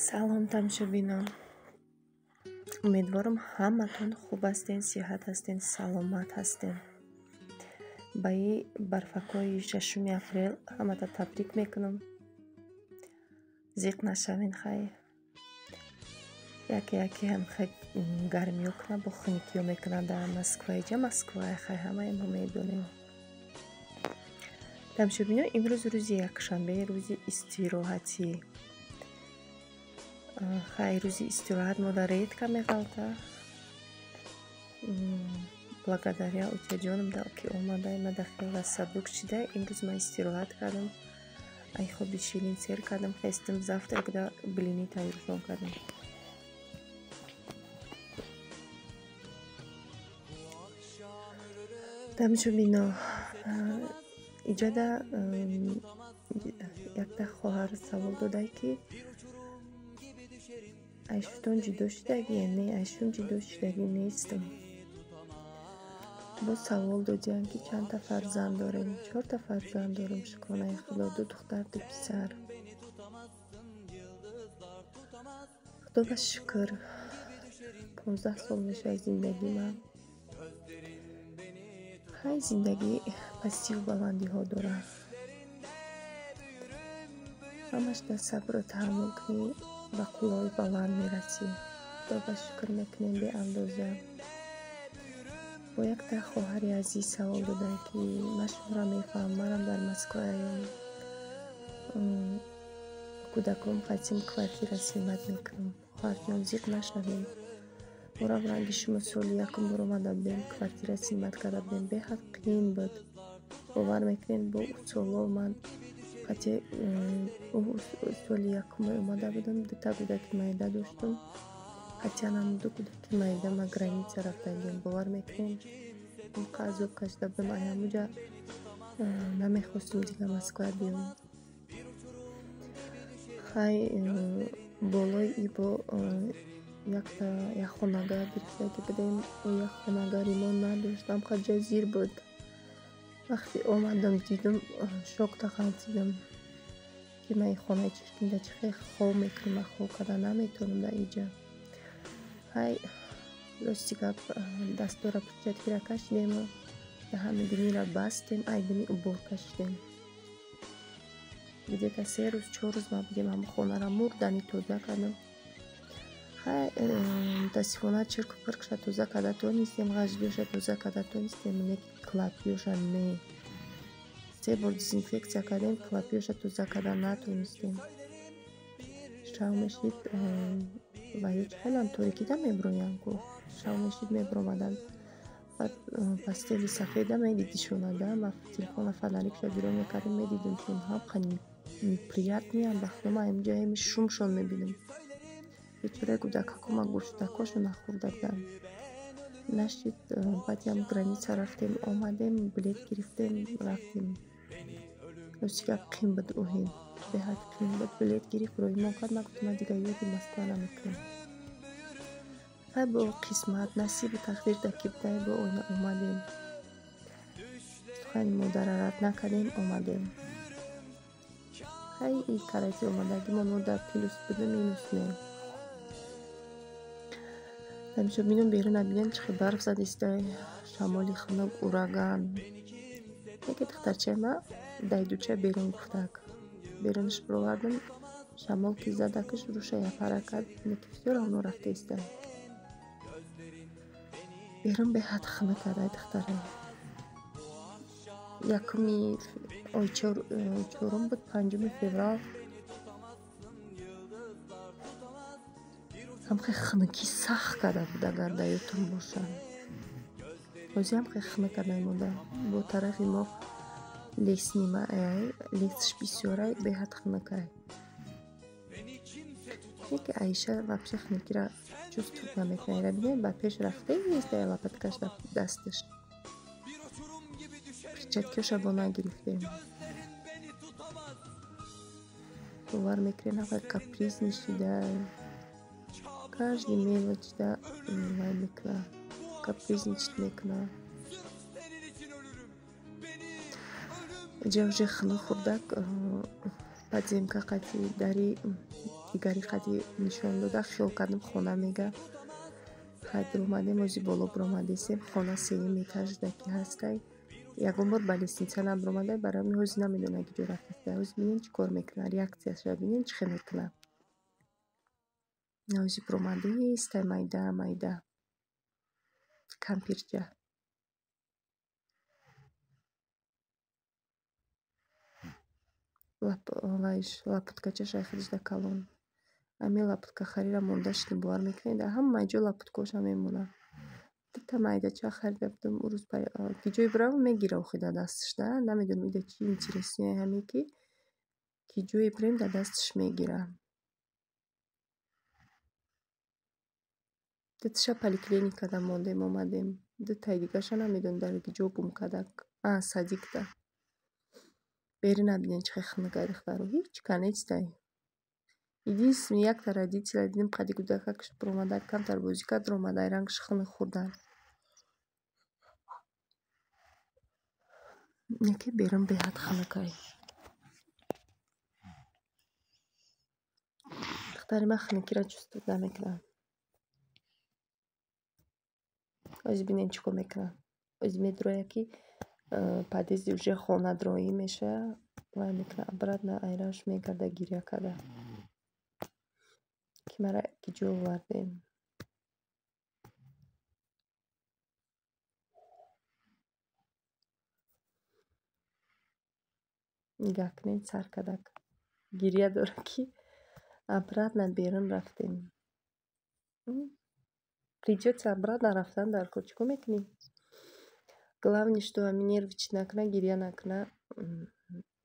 салом тамошобинон, умедворам ҳаматон хуб ҳастен, сиҳат ҳастен, саломат ҳастен. Ба ин барфакҳои 6 апрел ҳамата табрик мекунам. зиқ нашавен хай. Яке хай гармиё куна бо хунукиё мекунад дар Москва. Иҷа Москва хай ҳамаи мо медонем. тамошобинон, имрӯз рӯзи якшанбе, рӯзи истироҳатӣ. хай рӯзи истироҳат модар редка меғалта. благодаря утяҷонам да ки омадай мада хела сабук шида. Имрӯз ман истироҳат кардам. ай хоби ширин сер кардам, хестам завтрак да блини тайёршон кардам. тамошобино, иҷада якта хоҳар савол додай ки айшутон ҷудо шудагӣ я не, айшум ҷудо шудагӣ нестам. бо савол додиян ки чандта фарзанд дорем. 4 фарзанд дорем, шукронаи худо, 2 духтар, 2 писар. худо ба шукр, 15 сол мешавад зиндагимам. хай зиндагӣ пастиву баландиҳо дорад. ҳамаш дар сабру таҳаммул кунӣ, ба қуллаи баланд мерасӣ. худо ба шукр мекунем беандоза. бо якта хоҳари азиз савол дода ки ман шуморо мефаҳмам, манам дар Москва кӯдаком қасим квартира симат мекунам. хоҳарҷон, зиқ нашавем. мора ранги шумо соли якум бор омада будем, квартира симат карда будем. беҳад қиин буд. бовар мекунед, бо соло ман қати соли якум омада будам, 2 кӯдаки майда доштам. ҳатианам 2 кӯдаки майда ма граница рафта будем. бовар мекунед, инқадр азоб кашида будам. ай ҳамуҷа намехостим дига Москва биём. хай болои ибо як хонагар гирифтагӣ будем. як хонагар имо надошт, ҳамқа ҷазир буд. вақти омадам дидам, шокта халтидам ки ман ин хонаи чишкинда чӣ хел хоб мекунам. ман хоб карда наметавонам дар иҷа. хай рости гап, дастора пурчаткира кашидему, ҳамидинира бастем, айдини убор кашидем. где-то 3 рӯз 4 рӯз ма будем ҳама хонара мурдани тоза кардам. хай мутаассифона чирку пиркша тоза карда тонистем, ғаҷдиёша тоза карда тонистем, лекин клапиёша не. 3 бор дезинфекция кардем, клапиёша тоза карда натонистем. шав мешид ва ҳеҷ хелан торикида меброян ку. шав мешид мебромадан. баъд пастели сафеда медидишонада. ва телефона фонарикша бирон мекардем, медидем чун ҳамқа неприятниям. вақто ма имҷа шумшон мебинам. бечораи кӯдакакома гӯштакошо нахӯрда буданд. нашид. баъдям граница рафтем, омадем, билет гирифтем, рафтем. рости гап қин буд оҳин. беҳад қин буд. билет гирифт, роҳимон кард. ман гуфтам ман дига ёди Москва намекунам. хай бо қисмат, насибу тақдир дакибдай бо ойна омадем. сухани модарра рад накардем, омадем. хай ин карати омадагимон мо дар плюс буду, минус не. тамошобинон, берун набинем чӣ хел барф зад истай, шамоли хунук, ураган. яке духтарчаи ма дайдуча берун гуфтак. берунаш бировардам, шамол ки задакаш руша як ҳаракат, лекин всё равно рафта истай. берун беҳад хунук адай духтара. якуми ои 4 буд, 5 феврал. ҳамқе хунукӣ сахт карда буд, агар дар ёдтон бошад. ҳозир ҳамқе хунук адай мода. бо тарафи мо лесш бисёрай, беҳад хунукай. яке Аиша вообще хунукира чувствовать наметавонад. ира бинед, ба пеш рафта истая лапаткаш дасташ. перчаткиёша бо нагирифтем. бовар мекунед, ҳамқе капризни шидай. каждый мелочь да вай мекунад, капризничать мекунад. ҷа уже хунук хӯрдак баъзем ка қати дари дигари қати нишон дода хиёл кардам хона мега қайдр омадем ози боло биромадисем хона сеюм этажда ки ҳастай ягон бор ба лестница набиромадай барои ҳози намедона ки ҷо рафтааста ҳози бинем чӣ кор мекуна реакцияша бинем чӣ хел мекуна ҳози биромадистай майда майда кампирҷа лапуткачаша хелишда калон ами лапутка харира монда шуди бовар мекунед ҳамаи ҷо лапуткоша мемона та майдача харида будам рӯз ки ҷое биравам мегира охида дасташда намедонам ида чи интересияи ҳаме ки ҷое бирем да дасташ мегира даташа поликлиникада мондем омадем датаи дигаша намедонам дар ки ҷо гум кардак садикда бери набинем чӣ хел гайдахтаро ҳеҷ канецтай единственный якта родителя дидем қади кӯдакакаш биромада камтар бозӣ кард омадай рангаш хеле хурдан яке берун беҳад ханакай духтари ман ханакиро чувствовать намекунад ози бинем чӣ кор мекунад ози медроя ки подъезди уже хонадроӣ меша вай мекунад обратно айраш мегарда гирья карда ки мара ки ҷо овардем нигоҳ кунед сар кадак гирья дора ки обратно берун рафтем придётся обратно рафтан дар кор чӣ кор мекунем главное что ами нерви чӣ накуна гирья накуна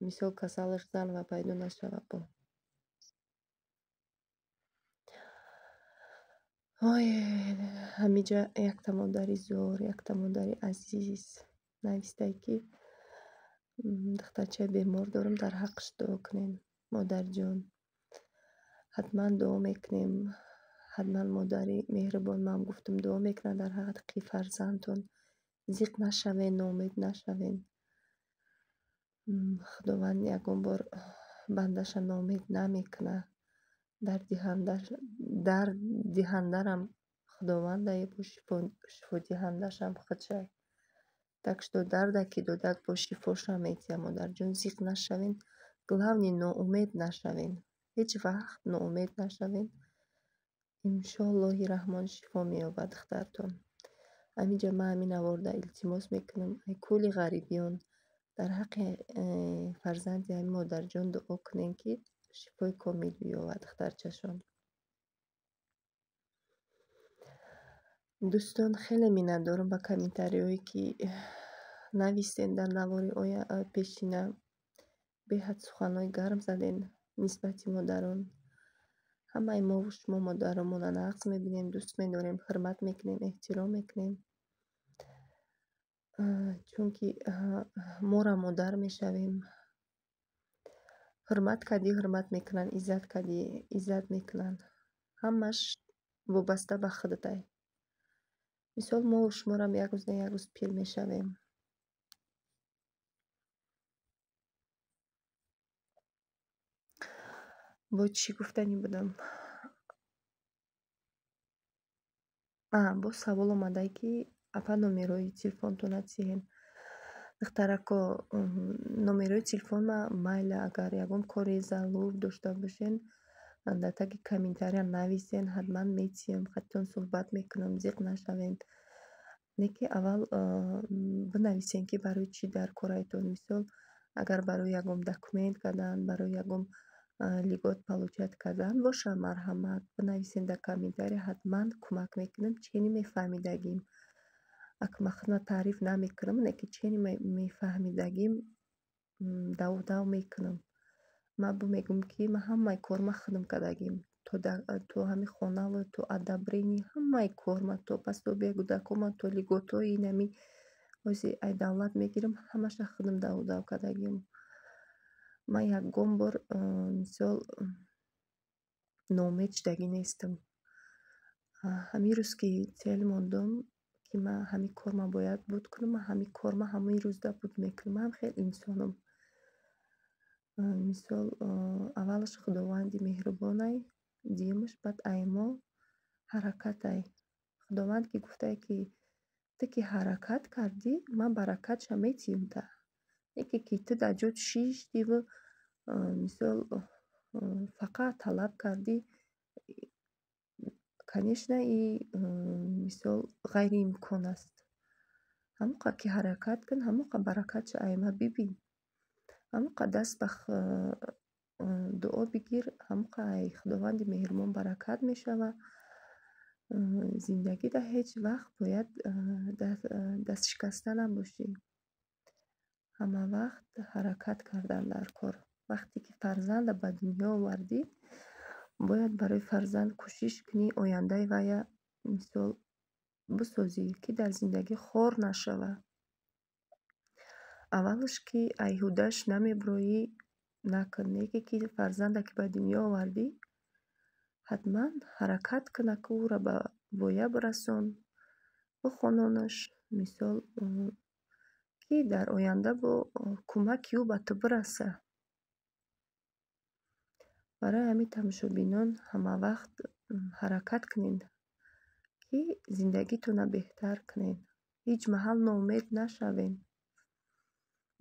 мисол касалаш заново пайдо нашавад ой ҳамиҷа якта модари зор якта модари азиз навистай ки духтарчаи бемор дорам дар ҳаққаш дуо кунем модарҷон ҳатман дуо мекунем ҳатман модари меҳрубон ман гуфтам дуо мекунам дар ҳаққи фарзандтон зиқ нашавен ноумед нашавен худованд ягон бор бандаша ноумед намекуна дар диҳандарам худовандае бо шифодиҳандашам худшай так что дарда ки додак бо шифоша метия модарҷон зиқ нашавен главное ноумед нашавен ҳеҷ вақт ноумед нашавен иншоаллоҳи раҳмон шифо меёбад духтартон ҳаминҷа ман ҳамин аворда илтимос мекунам ай кӯли ғарибиён дар ҳаққи фарзанди ҳамин модарҷон дуо кунем ки шифои комил биёбад духтарчашон дӯстон хеле миннат дорам ба комментариҳое ки навистен дар навори пешина беҳад суханҳои гарм заден нисбати модарон ҳамаи мову шумо модаронмона нағз мебинем дӯст медорем ҳурмат мекунем эҳтиром мекунем чунки моро модар мешавем ҳурмат кардӣ ҳурмат мекунанд иззат кардӣ иззат мекунанд ҳамаш вобаста ба худатай мисол мо шуморам як рӯз на як рӯз пил мешавем бо чӣ гуфтанӣ будам бо савол омадай ки апа номерои телефонтона чиен духтарако номерои телефона майла агар ягон кори зарур дошта бошен дар таги комментария нависен ҳатман метиҳам хаттон суҳбат мекунам зиқ нашавен не ки аввал бинависен ки барои чӣ дар корайтон мисол агар барои ягон документ кардан барои ягон лигот получать кардан боша марҳамат бинависен дар комментария ҳатман кӯмак мекунам чени мефаҳмидагим акмахна таъриф намекунам не ки чени мефаҳмидагим дав мекунам ман бу мегӯм ки ман ҳамаи корма худам кардагим то ҳами хонаву то адабрени ҳамаи корма то пособия кӯдакома то лиготҳои инами ози ай давлат мегирам ҳамаша худам дав кардагим ман ягон бор мисол ноумед шудагӣ нестам ҳамин рӯз ки цел мондам ки ман ҳамин корма бояд буд кунам ҳамин корма ҳамин рӯзда буд мекунам ман хеле инсонам мисол аввалаш худованди меҳрубонай, дуюмаш баъд аймо ҳаракатай. Худованд ки гуфтае ки ту ки ҳаракат кардӣ, ман баракатша метиҳам та. Не ки ту дар ҷойт шиштиву мисол фақат талаб кардӣ. Конечно, и мисол ғайриимкон аст. Ҳамон қадр ки ҳаракат кун, ҳамон қадр баракатша айма бибин. ҳамон қадр даст ба дуо бигир, ҳамон қадр ай худованди меҳрубон баракат мешава. Зиндагӣ дар ҳеҷ вақт бояд дастшикаста набошӣ. Ҳама вақт ҳаракат кардан дар кор. Вақте ки фарзанда ба дунё овардӣ, бояд барои фарзанд кӯшиш кунӣ, ояндаи вайя мисол бисозӣ, ки дар зиндагӣ хор нашава. Аввалаш ки айҳудаш намебироӣ накун. Неке ки фарзанда ки ба дунё овардӣ, ҳатман ҳаракат куна ки ӯро ба воя бирасон, бихононаш. Мисол ки дар оянда бо кӯмаки ӯ ба ту бираса. Барои ҳамин тамошобинон ҳама вақт ҳаракат кунед, ки зиндагитона беҳтар кунед. Ҳеҷ маҳал ноумед нашавед.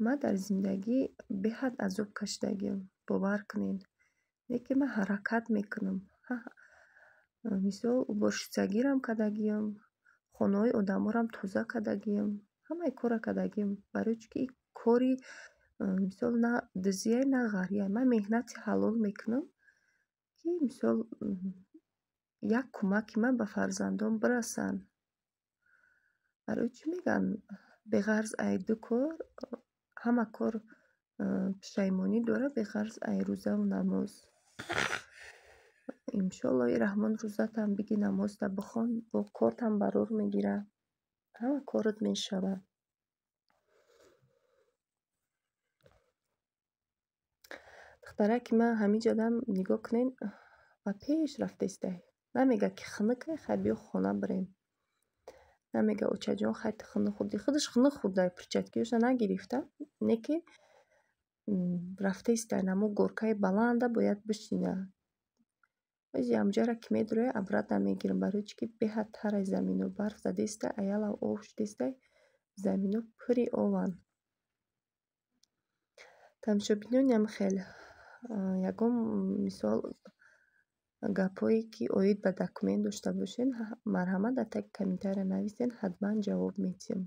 Ман дар зиндагӣ беҳад азоб кашидагиам, бовар кунед. Не ки ман ҳаракат мекунам. Мисол уборшицагирам кардагиам, хонаҳои одаморам тоза кардагиам, ҳамаи кора кардагиам. Барои чӣ ки ин кори мисол на дузия, на ғария. Ман меҳнати ҳалол мекунам, ки мисол як кӯмаки ман ба фарзандон бирасанд. Барои чӣ мегӯянд беғарз айду кор, ҳама кор пушаймонӣ дорад, беғарз ай рӯзаву намоз. Иншоаллоҳи раҳмон рӯзатам бигир, намозта бихон, бо кортам барор мегира, ҳама корат мешава. Духтараки ман ҳаминҷа дам нигоҳ кунед, ба пеш рафтаистай. Намегӯяд ки хунуке, хай биё хона бирем. Намегӯяд очаҷон хай ту хунук хӯрдӣ. Худаш хунук хӯрда, перчаткиёша нагирифта. Не ки рафтаистай, намо горкаи баланда бояд бишина. Ози ҳамҷара ки медурая абрат намегирам, барои чӣ ки беҳад тарай замину, барф задаистай, аялам ов шудаистай, замину пури ованд. Тамошобинонам хел ягон мисол гапҳое ки оид ба документ дошта бошед, марҳамат дар таги комментария нависед, ҳатман ҷавоб медиҳам.